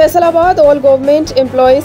फैसल आबाद all government employees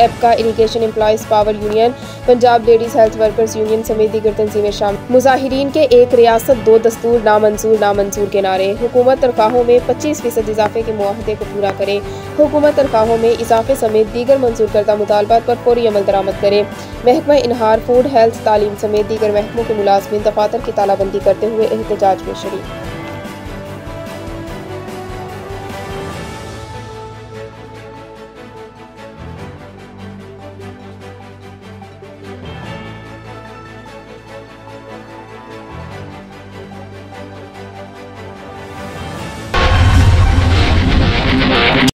APCA irrigation employees power union, Punjab ladies health workers union समेत दीगर तंजीमें शामिल। मुजाहिरीन के एक रियासत दो दस्तूर नामंजूर के नारे। हुकूमत तनख्वाहों में 25% इजाफे के मुआहदे को पूरा करे। हुकूमत तनख्वाहों में इजाफे समेत दीगर मंजूर करदा मुतालबात पर फौरी अमल दरामद करे। महकमा इनहार, फूड, हेल्थ, तालीम समेत दीगर महकमों के मुलाजमीन दफातर की तालाबंदी करते हुए एहतजाज में शरीक।